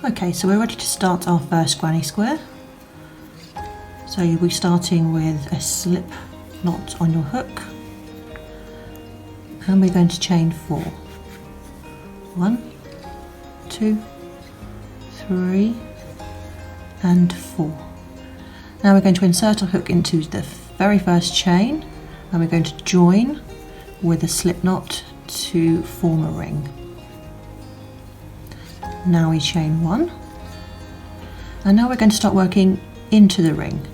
Okay, so we're ready to start our first granny square. So you'll be starting with a slip knot on your hook, and we're going to chain 4. 1, 2, 3 and 4. Now we're going to insert our hook into the very first chain, and we're going to join with a slip knot to form a ring. Now we chain 1, and now we're going to start working into the ring.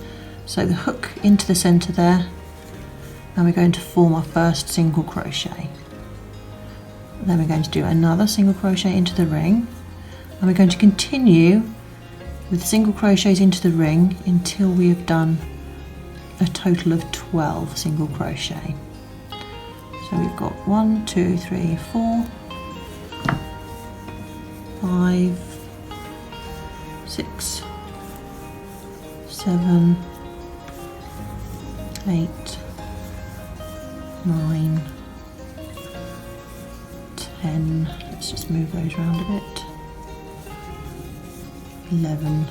So the hook into the centre there, and we're going to form our first single crochet. Then we're going to do another single crochet into the ring, and we're going to continue with single crochets into the ring until we have done a total of 12 single crochet. So we've got 1, 2, 3, 4, 5, 6, 7, 8, 9, 10, let's just move those around a bit, 11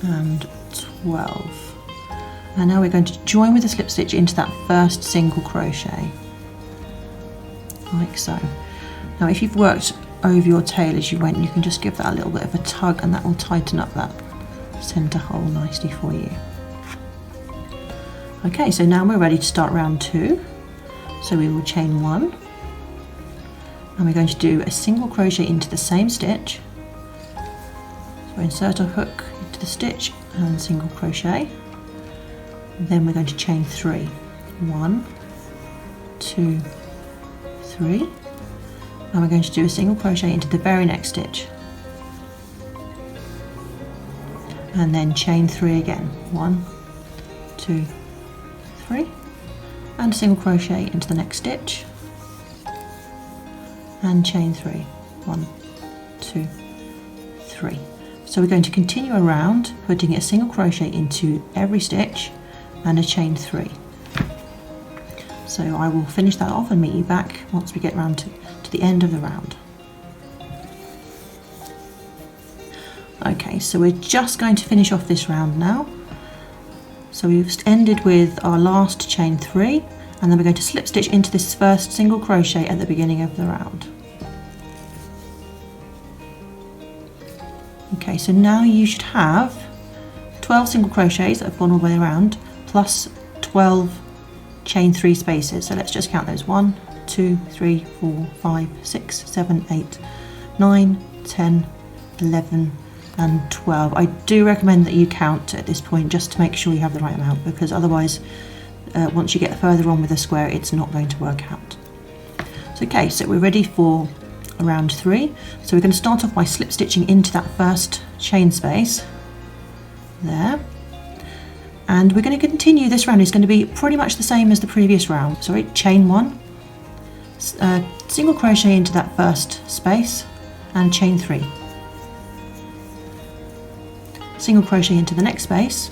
and 12. And now we're going to join with a slip stitch into that first single crochet, like so. Now if you've worked over your tail as you went, you can just give that a little bit of a tug, and that will tighten up that centre hole nicely for you. Okay, so now we're ready to start round 2. So we will chain 1, and we're going to do a single crochet into the same stitch. So insert our hook into the stitch and single crochet. Then we're going to chain 3. 1, 2, 3, and we're going to do a single crochet into the very next stitch, and then chain 3 again. 1, 2, 3, and a single crochet into the next stitch, and chain 3. 1, 2, 3. So we're going to continue around, putting a single crochet into every stitch and a chain 3. So I will finish that off and meet you back once we get round to the end of the round. Okay, so we're just going to finish off this round now. So we've ended with our last chain 3, and then we're going to slip stitch into this first single crochet at the beginning of the round. Okay, so now you should have 12 single crochets that have gone all the way around, plus 12 chain 3 spaces. So let's just count those. 1, 2, 3, 4, 5, 6, 7, 8, 9, 10, 11 and 12. I do recommend that you count at this point just to make sure you have the right amount, because otherwise once you get further on with the square it's not going to work out. So, okay, so we're ready for round 3. So we're going to start off by slip stitching into that first chain space there, and we're going to continue. This round is going to be pretty much the same as the previous round. So chain 1, single crochet into that first space and chain 3, single crochet into the next space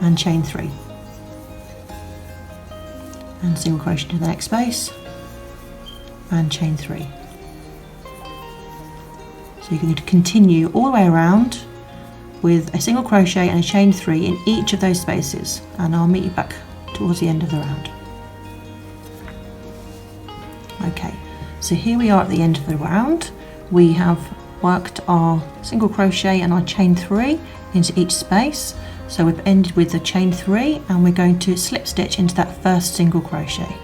and chain 3, and single crochet into the next space and chain 3. So you're going to continue all the way around with a single crochet and a chain 3 in each of those spaces, and I'll meet you back towards the end of the round. Okay, so here we are at the end of the round. We have worked our single crochet and our chain 3 into each space. So we've ended with the chain 3, and we're going to slip stitch into that first single crochet.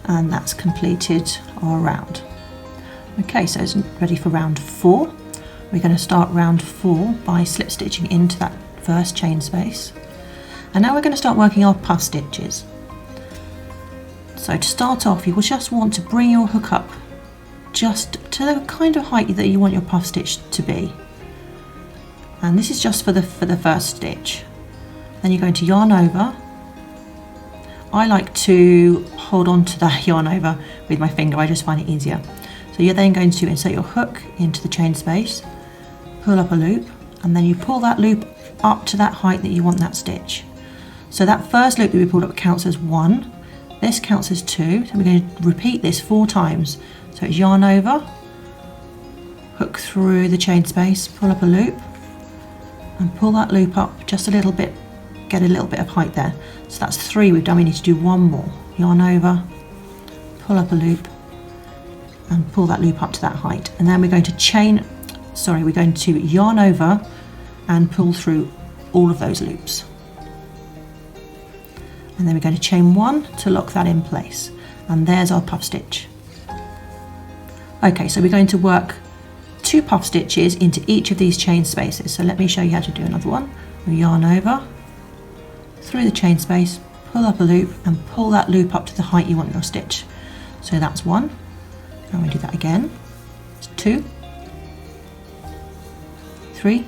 And that's completed our round. Okay, so it's ready for round 4. We're going to start round 4 by slip stitching into that first chain space. And now we're going to start working our puff stitches. So to start off, you will just want to bring your hook up just to the kind of height that you want your puff stitch to be. And this is just for the first stitch. Then you're going to yarn over. I like to hold on to that yarn over with my finger, I just find it easier. So you're then going to insert your hook into the chain space, pull up a loop, and then you pull that loop up to that height that you want that stitch. So that first loop that we pulled up counts as 1, This counts as 2, so we're going to repeat this 4 times. So it's yarn over, hook through the chain space, pull up a loop, and pull that loop up just a little bit, get a little bit of height there. So that's 3 we've done, we need to do 1 more. Yarn over, pull up a loop, and pull that loop up to that height. And then we're going to yarn over and pull through all of those loops. And then we're going to chain 1 to lock that in place. And there's our puff stitch. Okay, so we're going to work 2 puff stitches into each of these chain spaces. So let me show you how to do another one. We yarn over, through the chain space, pull up a loop and pull that loop up to the height you want your stitch. So that's 1. And we do that again. It's 2, 3,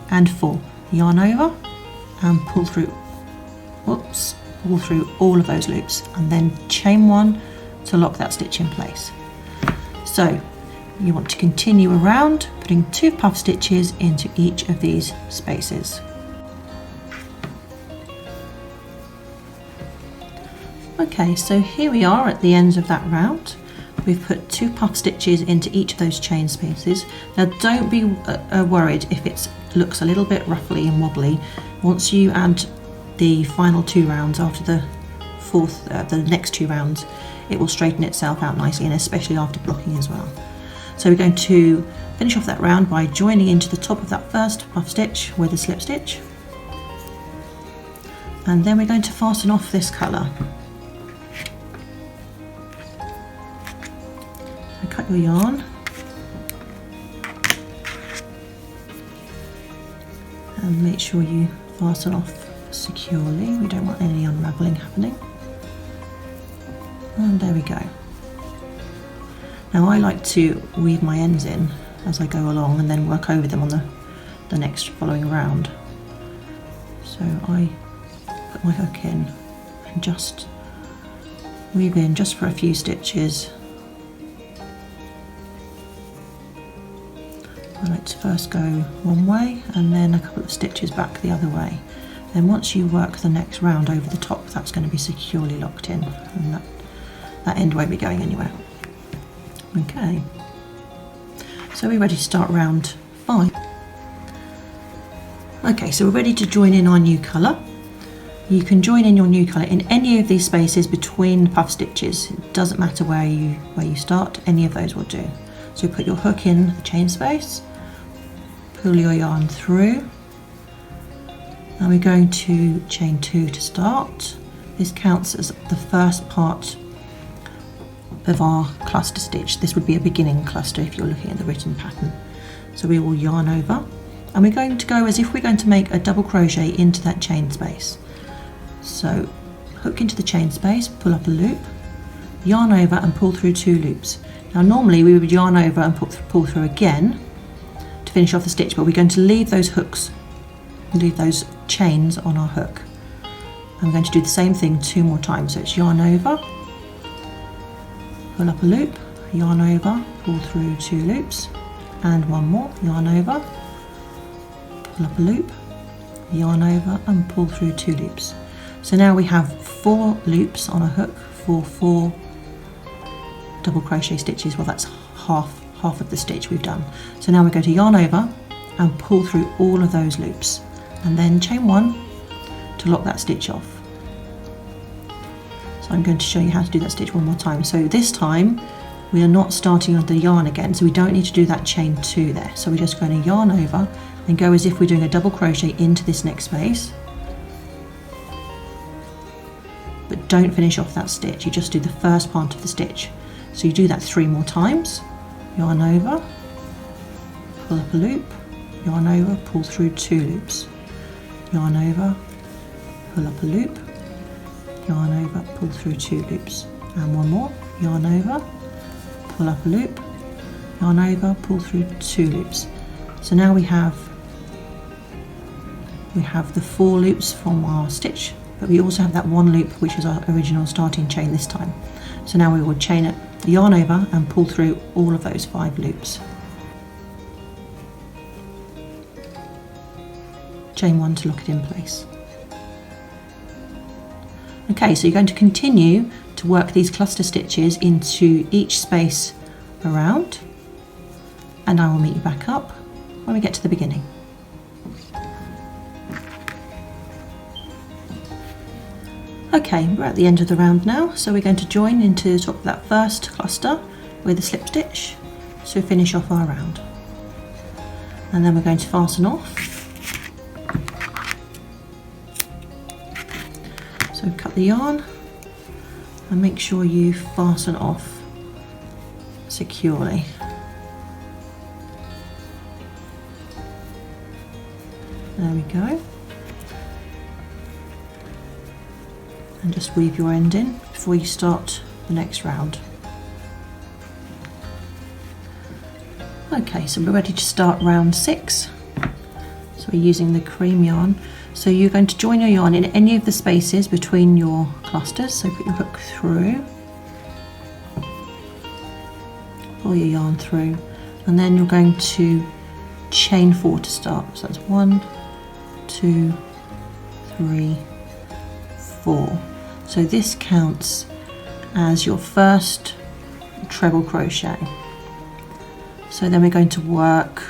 and 4. Yarn over and pull through all of those loops, and then chain 1 to lock that stitch in place. So you want to continue around, putting 2 puff stitches into each of these spaces. Okay, so here we are at the ends of that round. We've put 2 puff stitches into each of those chain spaces. Now don't be worried if it looks a little bit ruffly and wobbly. Once you add the final 2 rounds after the next 2 rounds, it will straighten itself out nicely, and especially after blocking as well. So we're going to finish off that round by joining into the top of that first puff stitch with a slip stitch, and then we're going to fasten off this colour. So cut your yarn and make sure you fasten off securely. We don't want any unravelling happening. And there we go. Now I like to weave my ends in as I go along and then work over them on the next following round. So I put my hook in and just weave in just for a few stitches. I like to first go one way and then a couple of stitches back the other way. Then once you work the next round over the top, that's going to be securely locked in, and that end won't be going anywhere. Okay, so we're ready to start round 5. Okay, so we're ready to join in our new colour. You can join in your new colour in any of these spaces between puff stitches. It doesn't matter where you start, any of those will do. So put your hook in the chain space, pull your yarn through, and we're going to chain 2 to start. This counts as the first part of our cluster stitch. This would be a beginning cluster if you're looking at the written pattern. So we will yarn over, and we're going to go as if we're going to make a double crochet into that chain space. So hook into the chain space, pull up a loop, yarn over and pull through 2 loops. Now normally we would yarn over and pull through again to finish off the stitch, but we're going to leave those hooks, leave those chains on our hook. I'm going to do the same thing 2 more times. So it's yarn over, pull up a loop, yarn over, pull through 2 loops, and 1 more, yarn over, pull up a loop, yarn over and pull through 2 loops. So now we have 4 loops on a hook for 4 double crochet stitches. Well, that's half of the stitch we've done. So now we're going to yarn over and pull through all of those loops, and then chain 1 to lock that stitch off. So I'm going to show you how to do that stitch one more time. So this time we are not starting on the yarn again, so we don't need to do that chain 2 there. So we're just going to yarn over and go as if we're doing a double crochet into this next space, but don't finish off that stitch, you just do the first part of the stitch. So you do that 3 more times, yarn over, pull up a loop, yarn over, pull through 2 loops, yarn over, pull up a loop, yarn over, pull through 2 loops, and 1 more, yarn over, pull up a loop, yarn over, pull through 2 loops. So now we have the 4 loops from our stitch, but we also have that 1 loop which is our original starting chain this time. So now we will chain it, yarn over and pull through all of those 5 loops. Chain 1 to lock it in place. Okay, so you're going to continue to work these cluster stitches into each space around, and I will meet you back up when we get to the beginning. Okay, we're at the end of the round now, so we're going to join into the top of that first cluster with a slip stitch to finish off our round. And then we're going to fasten off. So cut the yarn and make sure you fasten off securely. There we go. And just weave your end in before you start the next round. Okay, so we're ready to start round 6. So we're using the cream yarn. So you're going to join your yarn in any of the spaces between your clusters. So put your hook through, pull your yarn through, and then you're going to chain 4 to start. So that's 1, 2, 3, 4. So this counts as your first treble crochet. So then we're going to work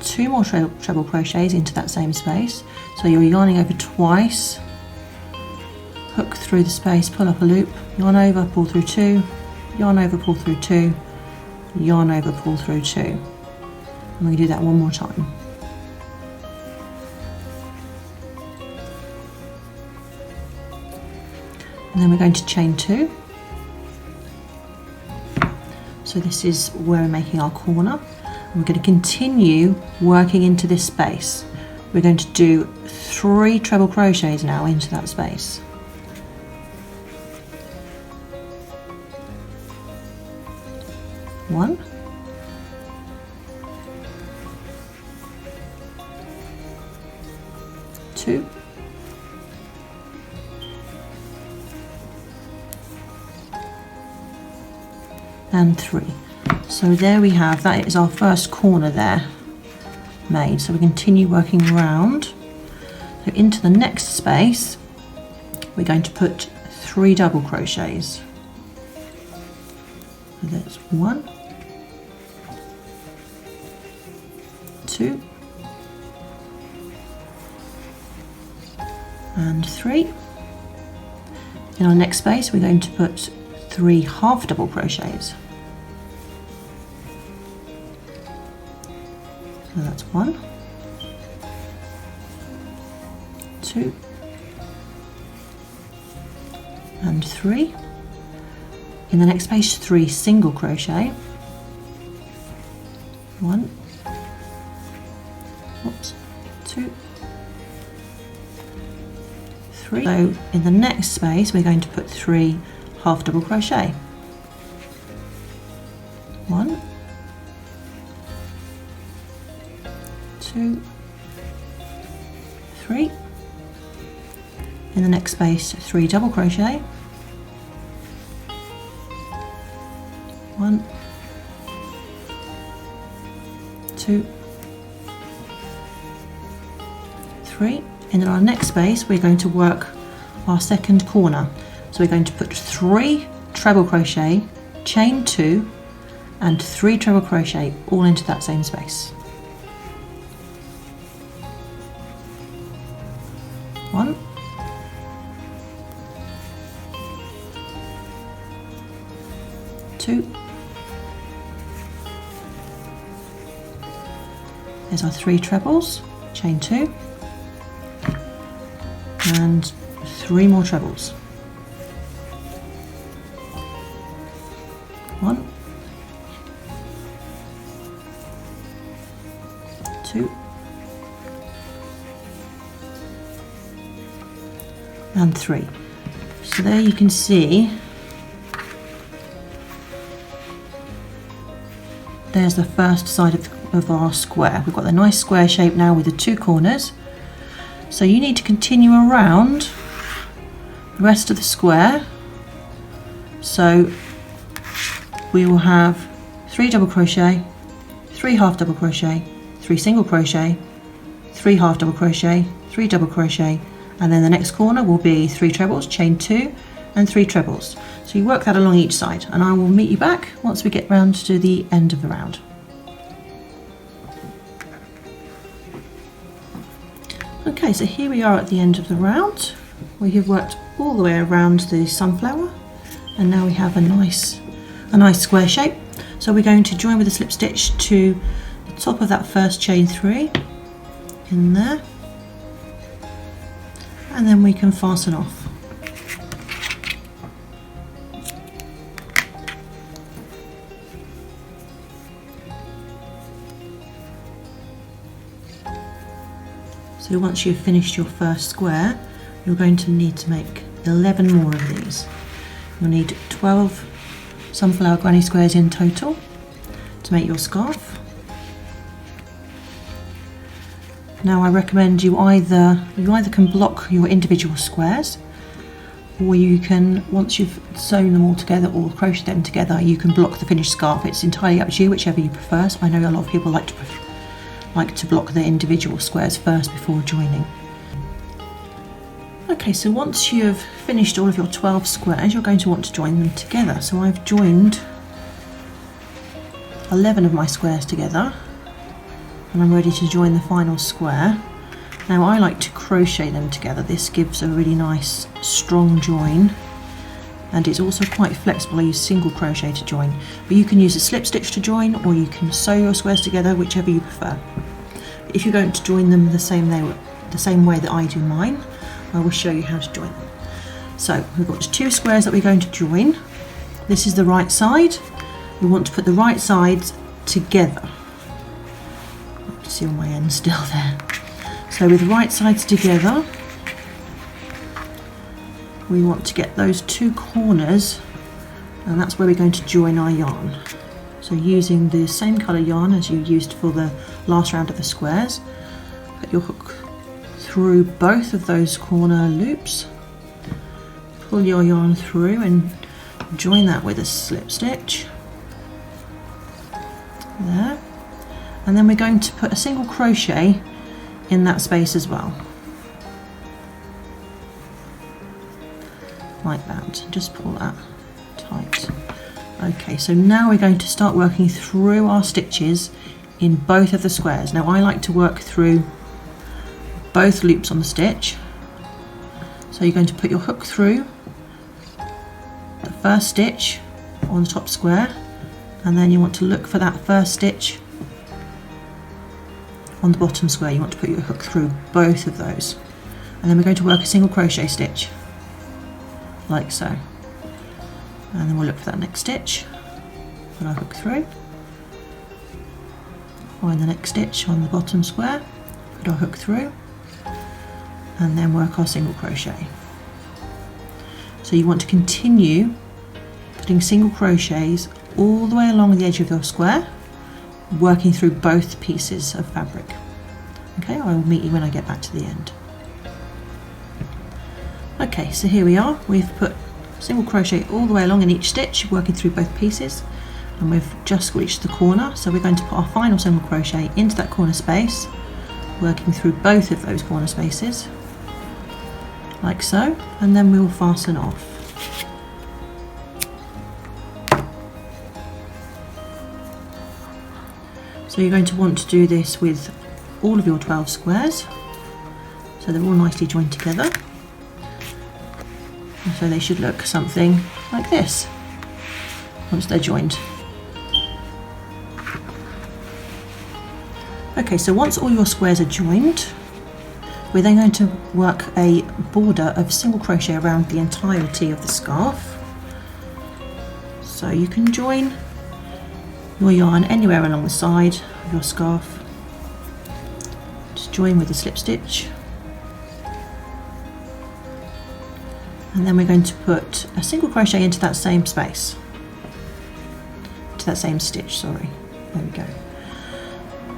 2 more treble crochets into that same space. So you're yarning over twice, hook through the space, pull up a loop, yarn over, pull through 2, yarn over, pull through 2, yarn over, pull through 2. And we do that one more time. And then we're going to chain 2. So this is where we're making our corner. And we're going to continue working into this space. We're going to do 3 treble crochets now into that space. One, two, and 3. So there we have, that is our first corner there made. So we continue working around. So into the next space we're going to put 3 double crochets. So that's 1, 2, and 3. In our next space we're going to put 3 half double crochets. So that's 1, 2, and 3. In the next space, 3 single crochet. 1, oops, 2, 3. So in the next space, we're going to put 3 half double crochet. 1, 2, 3. In the next space, 3 double crochet. 1, 2, 3. And in our next space we're going to work our second corner. So we're going to put 3 treble crochet, chain 2 and 3 treble crochet all into that same space. 1, 2. There's our 3 trebles, chain 2 and 3 more trebles. 1, 2, and 3. So there you can see there's the first side of our square. We've got the nice square shape now with the 2 corners. So you need to continue around the rest of the square. So we will have 3 double crochet, 3 half double crochet, 3 single crochet, 3 half double crochet, 3 double crochet and then the next corner will be 3 trebles, chain 2 and 3 trebles. So you work that along each side, and I will meet you back once we get round to the end of the round. Okay, so here we are at the end of the round. We have worked all the way around the sunflower, and now we have a nice square shape. So we're going to join with a slip stitch to the top of that first chain 3 in there, and then we can fasten off. So once you've finished your first square, you're going to need to make 11 more of these. You'll need 12 sunflower granny squares in total to make your scarf. Now I recommend you either can block your individual squares, or you can, once you've sewn them all together or crocheted them together, you can block the finished scarf. It's entirely up to you, whichever you prefer. So I know a lot of people like to block the individual squares first before joining. Okay, so once you've finished all of your 12 squares, you're going to want to join them together. So I've joined 11 of my squares together, and I'm ready to join the final square. Now I like to crochet them together. This gives a really nice strong join, and it's also quite flexible. I use single crochet to join, but you can use a slip stitch to join, or you can sew your squares together, whichever you prefer. If you're going to join them the same way that I do mine, I will show you how to join them. So we've got 2 squares that we're going to join. This is the right side. We want to put the right sides together. You can see all my ends still there. So with the right sides together, we want to get those 2 corners, and that's where we're going to join our yarn. So using the same colour yarn as you used for the last round of the squares, put your hook through both of those corner loops, pull your yarn through and join that with a slip stitch there, and then we're going to put a single crochet in that space as well, like that. Just pull that tight. Okay, so now we're going to start working through our stitches in both of the squares. Now I like to work through both loops on the stitch. So you're going to put your hook through the first stitch on the top square, and then you want to look for that first stitch on the bottom square. You want to put your hook through both of those, and then we're going to work a single crochet stitch like so, and then we'll look for that next stitch, put our hook through, find the next stitch on the bottom square, put our hook through, and then work our single crochet. So you want to continue putting single crochets all the way along the edge of your square, working through both pieces of fabric. Okay, I will meet you when I get back to the end. Okay, so here we are. We've put single crochet all the way along in each stitch, working through both pieces, and we've just reached the corner. So we're going to put our final single crochet into that corner space, working through both of those corner spaces like so, and then we will fasten off. So you're going to want to do this with all of your 12 squares, so they're all nicely joined together. And so they should look something like this once they're joined. Okay, so once all your squares are joined, we're then going to work a border of single crochet around the entirety of the scarf. So you can join your yarn anywhere along the side of your scarf. Just join with a slip stitch, and then we're going to put a single crochet into that same space, to that same stitch, sorry, there we go.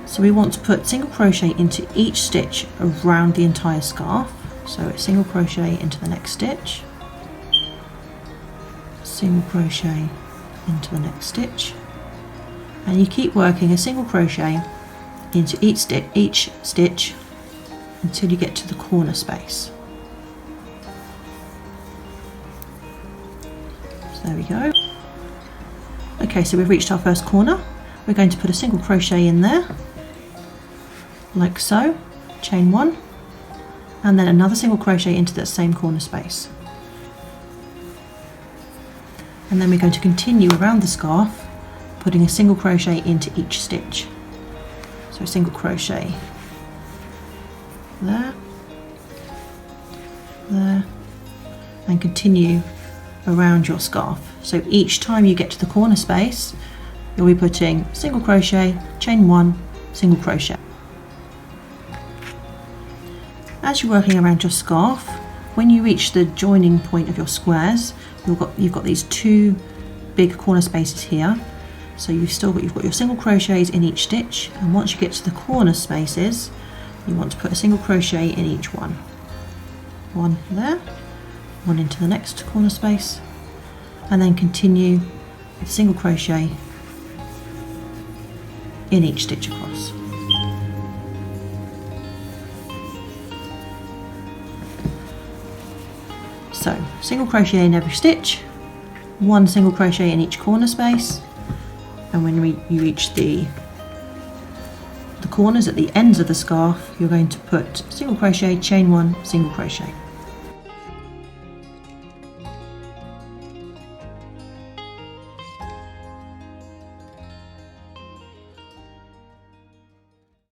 So we want to put single crochet into each stitch around the entire scarf. So a single crochet into the next stitch, single crochet into the next stitch, and you keep working a single crochet into each stitch until you get to the corner space. So there we go. Okay, so we've reached our first corner. We're going to put a single crochet in there, like so, chain 1, and then another single crochet into that same corner space. And then we're going to continue around the scarf, putting a single crochet into each stitch. So a single crochet there, there, and continue around your scarf. So each time you get to the corner space, you'll be putting single crochet, chain 1, single crochet. As you're working around your scarf, when you reach the joining point of your squares, you've got these 2 big corner spaces here. So you've got your single crochets in each stitch, and once you get to the corner spaces, you want to put a single crochet in each one. One there, one into the next corner space, and then continue with single crochet in each stitch across. So single crochet in every stitch, one single crochet in each corner space, and when you reach the corners at the ends of the scarf, you're going to put single crochet, chain 1, single crochet.